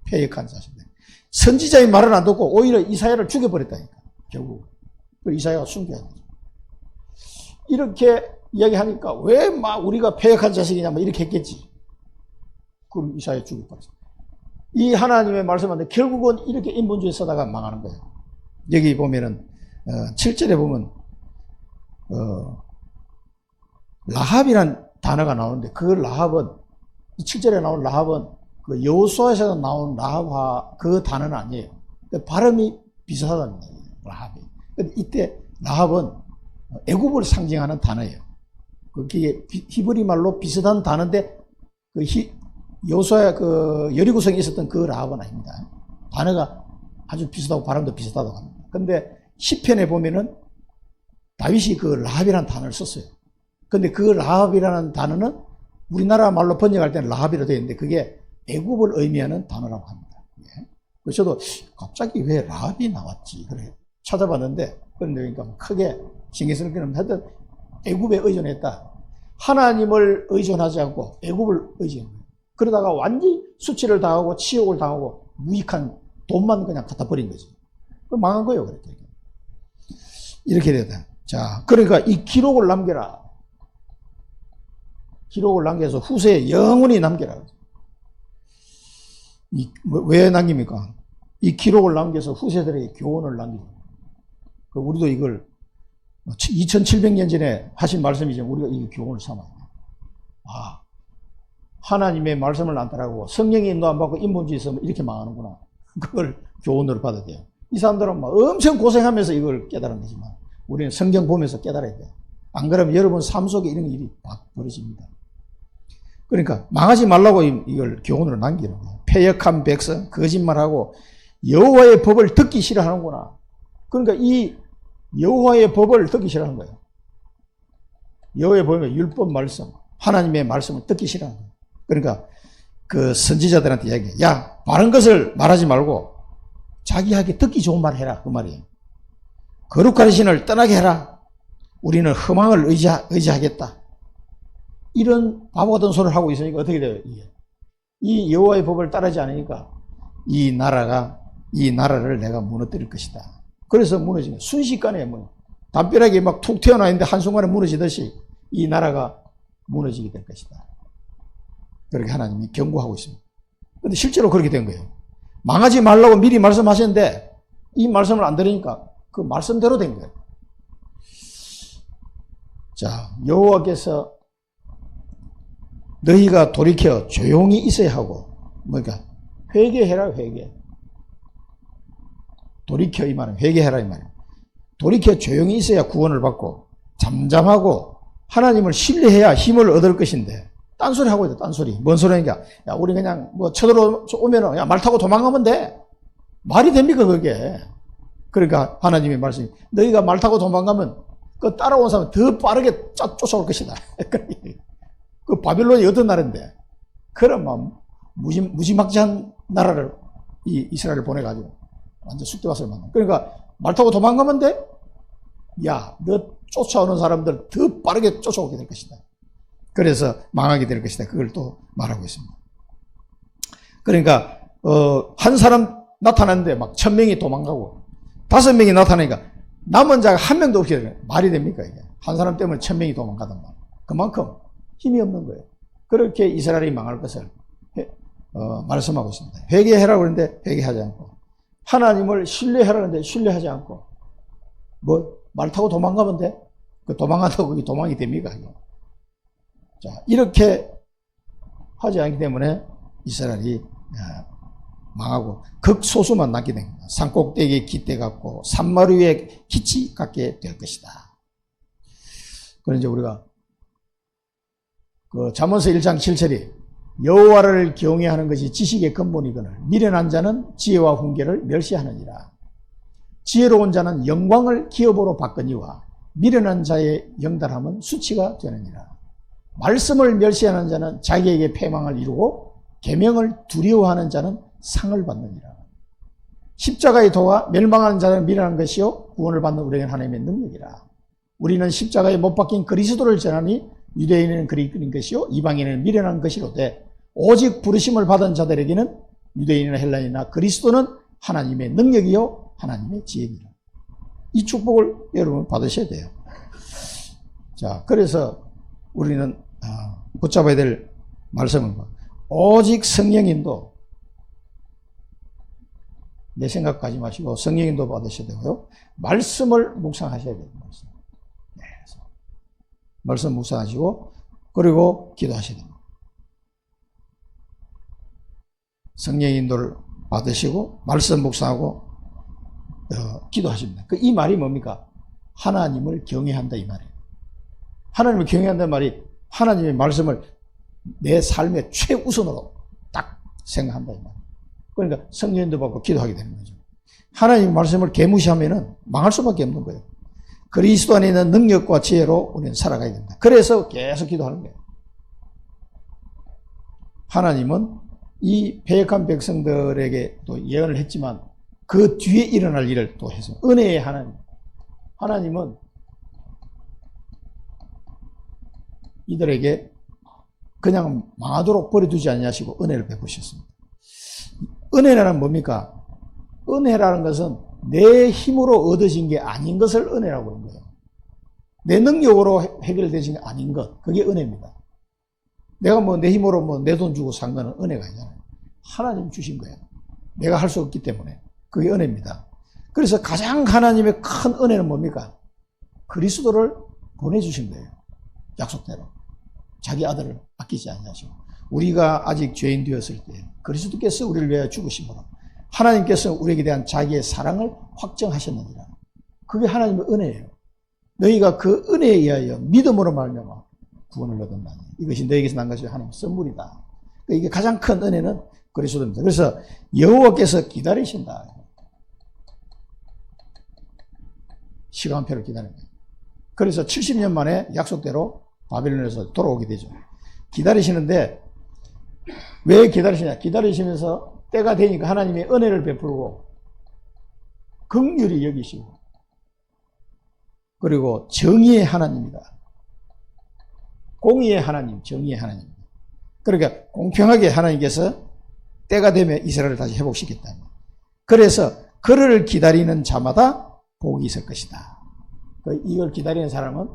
패역한 자신들. 선지자의 말을 안 듣고 오히려 이사야를 죽여버렸다니까, 결국. 그 이사야가 숨겨야 되죠. 이렇게 이야기하니까 왜 막 우리가 패역한 자식이냐면 이렇게 했겠지. 그럼 이사야 죽여버렸어. 이 하나님의 말씀한테 결국은 이렇게 인본주의 쓰다가 망하는 거예요. 여기 보면은 7절에 보면 라합이란 단어가 나오는데 그 라합은 7절에 나온 라합은 그 여호수아에서 나온 라합 그 단어는 아니에요. 발음이 비슷하다는 거예요. 라합이. 근데 이때 라합은 애굽을 상징하는 단어예요. 그게 히브리 말로 비슷한 단어인데 그 여호수아 그 여리고성에 있었던 그 라합은 아닙니다. 단어가 아주 비슷하고 발음도 비슷하다고 합니다. 근데 시편에 보면은 다윗이 그 라합이라는 단어를 썼어요. 근데 그 라합이라는 단어는 우리나라 말로 번역할 때는 라합이라고 되어 있는데 그게 애굽을 의미하는 단어라고 합니다. 그래서 저도 갑자기 왜 라합이 나왔지 그래 찾아봤는데 그러니까 크게 신경 쓸 필요는 하여튼 애굽에 의존했다. 하나님을 의존하지 않고 애굽을 의존한 거예요. 그러다가 완전히 수치를 당하고 치욕을 당하고 무익한 돈만 그냥 갖다 버린 거지. 망한 거예요. 그렇게. 이렇게 되다. 자, 그러니까 이 기록을 남겨라. 기록을 남겨서 후세에 영원히 남겨라. 왜 남깁니까? 이 기록을 남겨서 후세들에게 교훈을 남기고. 우리도 이걸 2700년 전에 하신 말씀이지만 우리가 이 교훈을 삼아야 돼요. 아, 하나님의 말씀을 안 따라가고 성령의 인도 안 받고 인본주의 있으면 이렇게 망하는구나. 그걸 교훈으로 받아야 돼요. 이 사람들은 막 엄청 고생하면서 이걸 깨달은 거지만 우리는 성경 보면서 깨달아야 돼요. 안 그러면 여러분 삶 속에 이런 일이 막 벌어집니다. 그러니까 망하지 말라고 이걸 교훈으로 남기는 거예요. 패역한 백성, 거짓말하고 여호와의 법을 듣기 싫어하는구나. 그러니까 이 여호와의 법을 듣기 싫어하는 거예요. 여호와의 법은 율법 말씀, 하나님의 말씀을 듣기 싫어하는 거예요. 그러니까 그 선지자들한테 이야기해. 야, 바른 것을 말하지 말고 자기에게 듣기 좋은 말 해라. 그 말이에요. 거룩한 신을 떠나게 해라. 우리는 허망을 의지하겠다. 이런 바보 같은 소리를 하고 있으니까 어떻게 돼요? 이 여호와의 법을 따르지 않으니까 이 나라를 내가 무너뜨릴 것이다. 그래서 무너지는 순식간에 담벼락이 막 툭 튀어나와 있는데 한순간에 무너지듯이 이 나라가 무너지게 될 것이다. 그렇게 하나님이 경고하고 있습니다. 그런데 실제로 그렇게 된 거예요. 망하지 말라고 미리 말씀하셨는데 이 말씀을 안 들으니까 그 말씀대로 된 거예요. 자, 여호와께서 너희가 돌이켜 조용히 있어야 하고, 그러니까 회개해라, 회개. 돌이켜 이 말은 회개해라 이 말이에요. 돌이켜 조용히 있어야 구원을 받고 잠잠하고 하나님을 신뢰해야 힘을 얻을 것인데, 딴소리 하고 있다, 딴소리. 뭔 소리인가? 야, 우리 그냥 뭐 쳐들어오면은 야, 말 타고 도망가면 돼. 말이 됩니까, 그게? 그러니까 하나님의 말씀이 너희가 말 타고 도망가면 그 따라온 사람은 더 빠르게 쫓아올 것이다. 그 바빌론이 어떤 나라인데, 그런 막 무지막지한 나라를 이 이스라엘을 보내가지고 완전 쑥대밭을 만나. 그러니까 말 타고 도망가면 돼? 야, 너 쫓아오는 사람들 더 빠르게 쫓아오게 될 것이다. 그래서 망하게 될 것이다. 그걸 또 말하고 있습니다. 그러니까 한 사람 나타났는데 막 1000명이 도망가고 5명이 나타나니까 남은 자가 한 명도 없게 되는, 말이 됩니까 이게? 한 사람 때문에 1000명이 도망가단 말이에요. 그만큼 힘이 없는 거예요. 그렇게 이스라엘이 망할 것을 말씀하고 있습니다. 회개해라고 그러는데 회개하지 않고, 하나님을 신뢰하라고 하는데 신뢰하지 않고, 뭐 말 타고 도망가면 돼? 그 도망간다고 그게 도망이 됩니까? 자, 이렇게 하지 않기 때문에 이스라엘이 망하고 극소수만 남게 됩니다. 산꼭대기에 깃대 같고 산마루 위에 기치 같게 될 것이다. 그런 이제 우리가 그 잠언서 1장 7절이 여호와를 경외하는 것이 지식의 근본이거늘 미련한 자는 지혜와 훈계를 멸시하느니라. 지혜로운 자는 영광을 기업으로 바꾸니와 미련한 자의 영달함은 수치가 되느니라. 말씀을 멸시하는 자는 자기에게 패망을 이루고 계명을 두려워하는 자는 상을 받느니라. 십자가의 도가 멸망하는 자는 미련한 것이요 구원을 받는 우리에게는 하나님의 능력이라. 우리는 십자가에 못 박힌 그리스도를 전하니 유대인은 그리스도인 것이요 이방인은 미련한 것이로되 오직 부르심을 받은 자들에게는 유대인이나 헬라인이나 그리스도는 하나님의 능력이요 하나님의 지혜니라. 이 축복을 여러분 받으셔야 돼요. 자, 그래서 우리는 붙잡아야 될 말씀은 오직 성령인도, 내 생각하지 마시고 성령인도 받으셔야 되고요. 말씀을 묵상하셔야 돼요. 말씀 묵상하시고 그리고 기도하셔야 됩니다. 성령의 인도를 받으시고 말씀 묵상하고 기도하십니다. 이 말이 뭡니까? 하나님을 경외한다 이 말이에요. 하나님을 경외한다는 말이 하나님의 말씀을 내 삶의 최우선으로 딱 생각한다 이 말이에요. 그러니까 성령 인도 받고 기도하게 되는 거죠. 하나님의 말씀을 개무시하면은 망할 수밖에 없는 거예요. 그리스도 안에 있는 능력과 지혜로 우리는 살아가야 됩니다. 그래서 계속 기도하는 거예요. 하나님은 이 패역한 백성들에게 또 예언을 했지만 그 뒤에 일어날 일을 또 해서 은혜의 하나님. 하나님은 이들에게 그냥 망하도록 버려두지 않으시고 은혜를 베푸셨습니다. 은혜라는 뭡니까? 은혜라는 것은 내 힘으로 얻어진 게 아닌 것을 은혜라고 하는 거예요. 내 능력으로 해결되신 게 아닌 것, 그게 은혜입니다. 내가 뭐 내 힘으로 뭐 내 돈 주고 산 거는 은혜가 아니잖아요. 하나님 주신 거예요. 내가 할 수 없기 때문에 그게 은혜입니다. 그래서 가장 하나님의 큰 은혜는 뭡니까? 그리스도를 보내주신 거예요. 약속대로 자기 아들을 아끼지 않으시고, 우리가 아직 죄인 되었을 때 그리스도께서 우리를 위하여 죽으심으로 하나님께서 우리에게 대한 자기의 사랑을 확정하셨느니라. 그게 하나님의 은혜예요. 너희가 그 은혜에 의하여 믿음으로 말미암아 구원을 얻었나니 이것이 너희에게서 난 것이 하나님의 선물이다. 그러니까 이게 가장 큰 은혜는 그리스도입니다. 그래서 여호와께서 기다리신다. 시간표를 기다리는 거예요. 그래서 70년 만에 약속대로 바벨론에서 돌아오게 되죠. 기다리시는데 왜 기다리시냐? 기다리시면서 때가 되니까 하나님의 은혜를 베풀고 긍휼히 여기시고 그리고 정의의 하나님이다. 공의의 하나님, 정의의 하나님. 그러니까 공평하게 하나님께서 때가 되면 이스라엘을 다시 회복시켰다. 그래서 그를 기다리는 자마다 복이 있을 것이다. 이걸 기다리는 사람은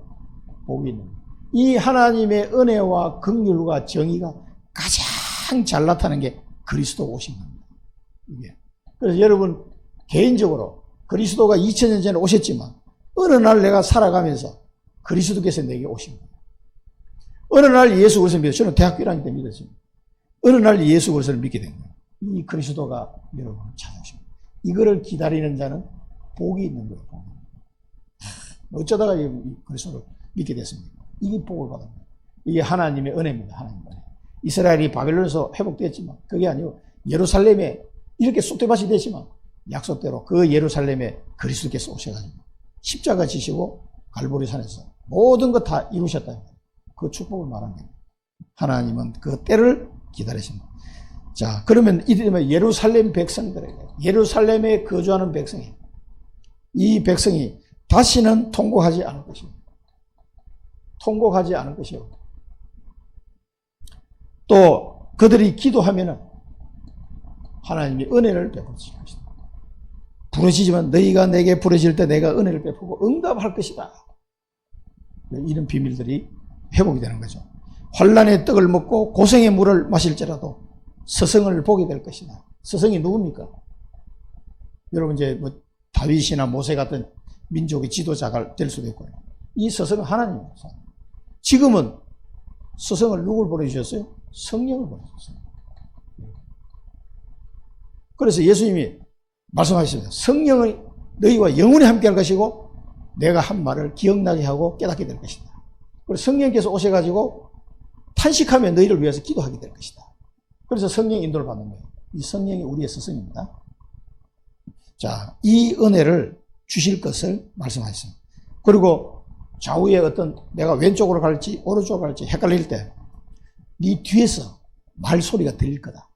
복이 있는 거예요. 이 하나님의 은혜와 긍휼과 정의가 가장 잘 나타나는 게 그리스도가 오신 겁니다. 이게. 그래서 여러분 개인적으로 그리스도가 2000년 전에 오셨지만 어느 날 내가 살아가면서 그리스도께서 내게 오신 거예요. 어느 날 예수 그리스도를 믿어요. 저는 대학교 1학년 때 믿었습니다. 어느 날 예수 그리스도를 믿게 된 거예요. 이 그리스도가 여러분을 찾아오십니다. 이거를 기다리는 자는 복이 있는 거예요. 어쩌다가 이 그리스도를 믿게 됐습니까? 이게 복을 받은 거예요. 이게 하나님의 은혜입니다. 하나님의 은혜. 이스라엘이 바벨론에서 회복됐지만 그게 아니고 예루살렘에 이렇게 쑥대밭이 됐지만 약속대로 그 예루살렘에 그리스도께서 오셔가지고 십자가 지시고 갈보리산에서 모든 것 다 이루셨다. 그 축복을 말한 거예요. 하나님은 그 때를 기다리십니다. 자, 그러면 이들은 예루살렘 백성들에게, 예루살렘에 거주하는 백성이, 이 백성이 다시는 통곡하지 않을 것입니다. 통곡하지 않을 것이요. 또 그들이 기도하면은 하나님이 은혜를 베푸실 것이다. 부르시지만 너희가 내게 부르실 때 내가 은혜를 베푸고 응답할 것이다. 이런 비밀들이 회복이 되는 거죠. 환난의 떡을 먹고 고생의 물을 마실지라도 스승을 보게 될 것이다. 스승이 누굽니까? 여러분 이제 뭐 다윗이나 모세 같은 민족의 지도자가 될 수도 있고요. 이 스승은 하나님입니다. 지금은 스승을 누굴 보내주셨어요? 성령을 보내주셨어요. 그래서 예수님이 말씀하셨습니다. 성령은 너희와 영원히 함께 할 것이고 내가 한 말을 기억나게 하고 깨닫게 될 것이다. 그래서 성령께서 오셔가지고 탄식하며 너희를 위해서 기도하게 될 것이다. 그래서 성령 인도를 받는 거예요. 이 성령이 우리의 스승입니다. 자, 이 은혜를 주실 것을 말씀하셨습니다. 그리고 좌우에 어떤 내가 왼쪽으로 갈지 오른쪽으로 갈지 헷갈릴 때 네 뒤에서 말소리가 들릴 거다.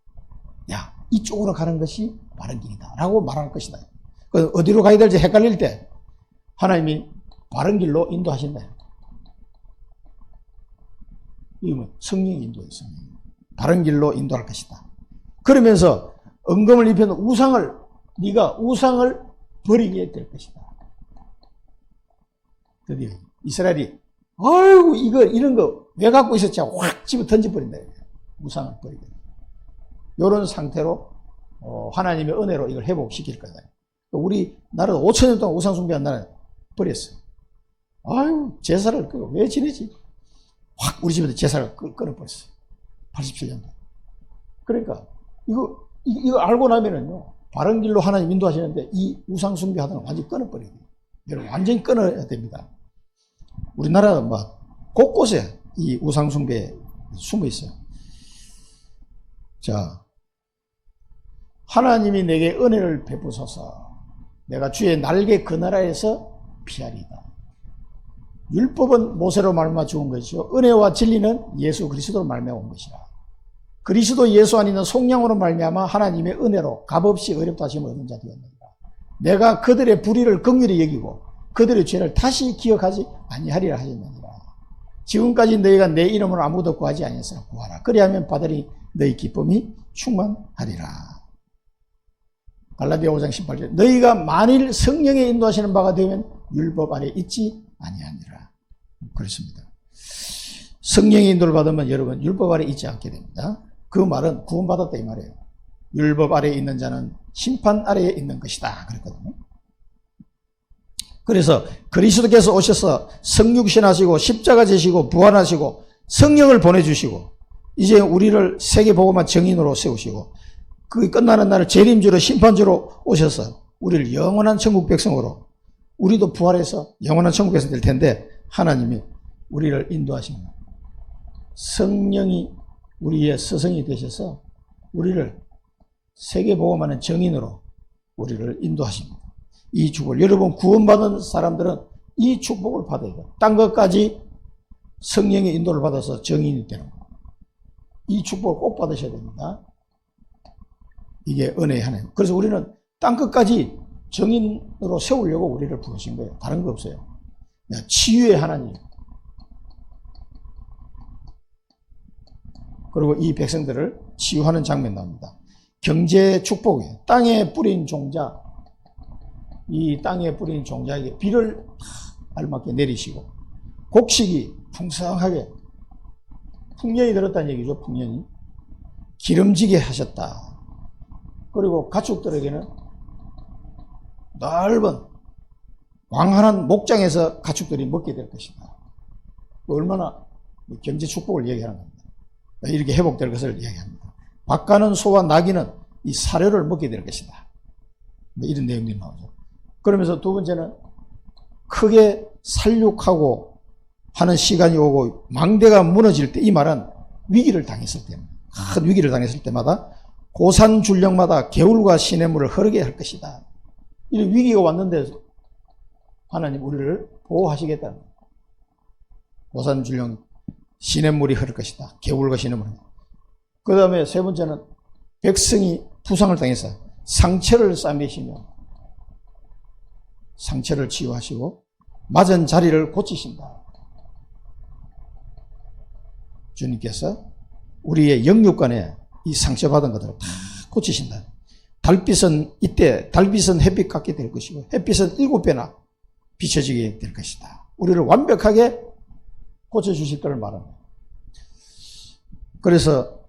야, 이쪽으로 가는 것이 바른 길이다 라고 말할 것이다. 어디로 가야 될지 헷갈릴 때 하나님이 바른 길로 인도하신다. 이건 성령이 인도해요. 성령. 바른 길로 인도할 것이다. 그러면서 은검을 입혀놓은 우상을 네가 우상을 버리게 될 것이다. 드디어 이스라엘이 아이고 이런 거 왜 갖고 있었지 하고 확 집어 던져버린다. 우상을 버리게. 이런 상태로 하나님의 은혜로 이걸 회복시킬 거다. 우리 나라도 5,000년 동안 우상 숭배한 나라 버렸어요. 아유 제사를 왜 지내지? 확 우리 집에도 제사를 끊어버렸어요. 87년도. 그러니까 이거 알고 나면은요 바른 길로 하나님 인도하시는데 이 우상 숭배하다가 완전히 끊어버려야 돼요. 여러분 완전히 끊어야 됩니다. 우리나라 막 곳곳에 이 우상 숭배에 숨어 있어요. 자, 하나님이 내게 은혜를 베푸소서. 내가 주의 날개 그 나라에서 피하리다. 율법은 모세로 말미암아 죽은 것이요 은혜와 진리는 예수 그리스도로 말미암아 온 것이라. 그리스도 예수 안에는 속량으로 말미암아 하나님의 은혜로 값없이 어렵다 하심을 얻은 자 되었느니라. 내가 그들의 불의를 긍휼히 여기고 그들의 죄를 다시 기억하지 아니하리라 하셨느니라. 지금까지 너희가 내 이름으로 아무도 구하지 아니하였으나 구하라. 그리하면 받으리 너희 기쁨이 충만하리라. 갈라디아 5장 18절. 너희가 만일 성령의 인도하시는 바가 되면 율법 아래 있지 아니하니라. 그렇습니다. 성령의 인도를 받으면 여러분 율법 아래 있지 않게 됩니다. 그 말은 구원받았다 이 말이에요. 율법 아래에 있는 자는 심판 아래에 있는 것이다 그랬거든요. 그래서 그리스도께서 오셔서 성육신하시고 십자가 지시고 부활하시고 성령을 보내주시고 이제 우리를 세계복음화 정인으로 세우시고 그게 끝나는 날을 재림주로 심판주로 오셔서 우리를 영원한 천국 백성으로 우리도 부활해서 영원한 천국 백성 될 텐데 하나님이 우리를 인도하십니다. 성령이 우리의 스승이 되셔서 우리를 세계복음화는 정인으로 우리를 인도하십니다. 이 축복을 여러분 구원받은 사람들은 이 축복을 받아야 돼요. 딴 것까지 성령의 인도를 받아서 정인이 되는 거예요. 이 축복을 꼭 받으셔야 됩니다. 이게 은혜의 하나님. 그래서 우리는 딴 것까지 정인으로 세우려고 우리를 부르신 거예요. 다른 거 없어요. 치유의 하나님. 그리고 이 백성들을 치유하는 장면 나옵니다. 경제 축복이에요. 땅에 뿌린 종자, 이 땅에 뿌린 종자에게 비를 알맞게 내리시고 곡식이 풍성하게 풍년이 들었다는 얘기죠. 풍년이 기름지게 하셨다. 그리고 가축들에게는 넓은 광활한 목장에서 가축들이 먹게 될 것이다. 얼마나 경제 축복을 얘기하는 겁니다. 이렇게 회복될 것을 이야기합니다. 밭가는 소와 나귀는 이 사료를 먹게 될 것이다. 이런 내용들이 나오죠. 그러면서 두 번째는 크게 살육하고 하는 시간이 오고 망대가 무너질 때, 이 말은 위기를 당했을 때입니다. 큰 위기를 당했을 때마다 고산 줄령마다 개울과 시냇물을 흐르게 할 것이다. 이런 위기가 왔는데 하나님 우리를 보호하시겠다는 거예요. 고산 줄령 시냇물이 흐를 것이다. 개울과 시냇물이. 그 다음에 세 번째는 백성이 부상을 당해서 상처를 싸매시며 상처를 치유하시고 맞은 자리를 고치신다. 주님께서 우리의 영육간에 이 상처받은 것들을 다 고치신다. 달빛은 이때 달빛은 햇빛 같게 될 것이고 햇빛은 7배나 비춰지게 될 것이다. 우리를 완벽하게 고쳐주실 것을 말합니다. 그래서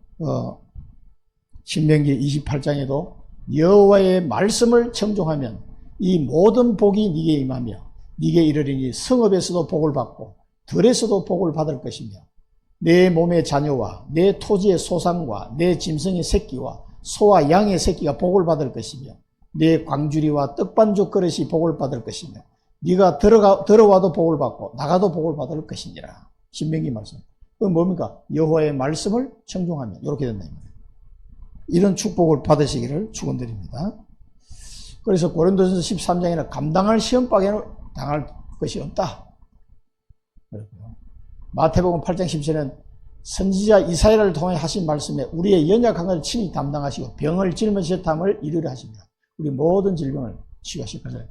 신명기 28장에도 여호와의 말씀을 청종하면 이 모든 복이 네게 임하며 네게 이르리니 성읍에서도 복을 받고 들에서도 복을 받을 것이며 내 몸의 자녀와 내 토지의 소산과 내 짐승의 새끼와 소와 양의 새끼가 복을 받을 것이며 내 광주리와 떡반죽 그릇이 복을 받을 것이며 네가 들어와도 복을 받고 나가도 복을 받을 것이니라. 신명기 말씀. 그건 뭡니까? 여호와의 말씀을 청종하면 이렇게 된다. 이런 축복을 받으시기를 축원드립니다. 그래서 고린도전서 13장에는 감당할 시험박에는 당할 것이 없다. 마태복음 8장 10절에는 선지자 이사야를 통해 하신 말씀에 우리의 연약한 것을 친히 담당하시고 병을 짊어지셨 탐을 이루려 하십니다. 우리 모든 질병을 치유하실 것을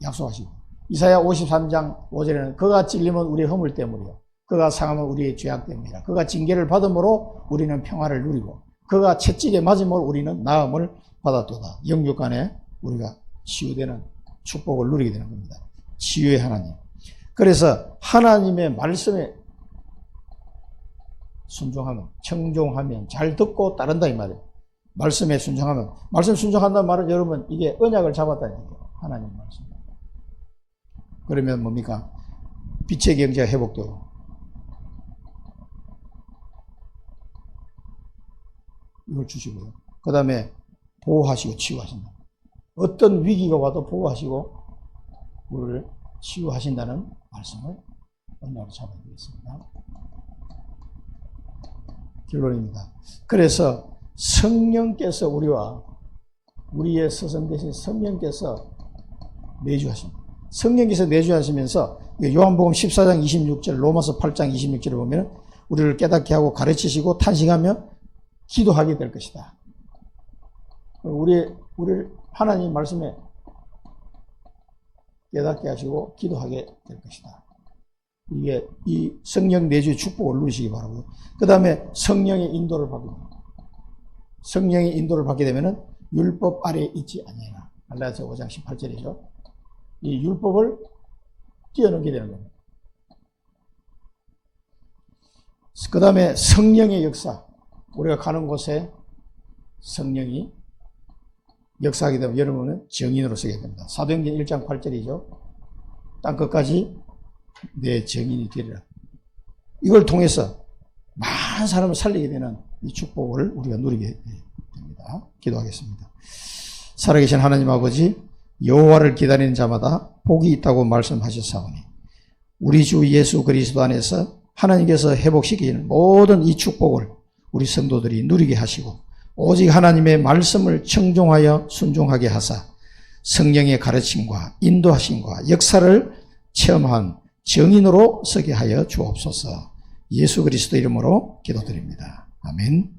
약속하시고 이사야 53장 5절에는 그가 찔림은 우리의 허물 때문이요 그가 상함은 우리의 죄악 때문이라. 그가 징계를 받음으로 우리는 평화를 누리고 그가 채찍에 맞음으로 우리는 나음을 받았도다. 영육간에 우리가 치유되는 축복을 누리게 되는 겁니다. 치유의 하나님. 그래서 하나님의 말씀에 순종하면, 청종하면, 잘 듣고 따른다 이 말이에요. 말씀에 순종하면, 말씀 순종한다는 말은 여러분 이게 언약을 잡았다는 얘기예요. 하나님 말씀. 그러면 뭡니까? 빛의 경제가 회복되고 이걸 주시고요. 그 다음에 보호하시고 치유하신다. 어떤 위기가 와도 보호하시고 우리를 치유하신다는 말씀을 언약으로 잡아드리겠습니다. 결론입니다. 그래서 성령께서 우리와 우리의 스승 되신 성령께서 내주하십니다. 성령께서 내주하시면서 요한복음 14장 26절, 로마서 8장 26절을 보면 우리를 깨닫게 하고 가르치시고 탄식하며 기도하게 될 것이다. 우리를 하나님 말씀에 깨닫게 하시고 기도하게 될 것이다. 이게 이 성령 내주의 축복을 누리시기 바라고요. 그 다음에 성령의 인도를 받습니다. 성령의 인도를 받게 되면은 율법 아래에 있지 아니하라. 갈라디아서 5장 18절이죠. 이 율법을 뛰어넘게 되는 겁니다. 그 다음에 성령의 역사. 우리가 가는 곳에 성령이 역사하게 되면 여러분은 증인으로 서게 됩니다. 사도행전 1장 8절이죠. 땅끝까지 내 증인이 되리라. 이걸 통해서 많은 사람을 살리게 되는 이 축복을 우리가 누리게 됩니다. 기도하겠습니다. 살아계신 하나님 아버지, 여호와를 기다리는 자마다 복이 있다고 말씀하셨사오니 우리 주 예수 그리스도 안에서 하나님께서 회복시키는 모든 이 축복을 우리 성도들이 누리게 하시고 오직 하나님의 말씀을 청종하여 순종하게 하사 성령의 가르침과 인도하심과 역사를 체험한 증인으로 서게 하여 주옵소서. 예수 그리스도 이름으로 기도드립니다. 아멘.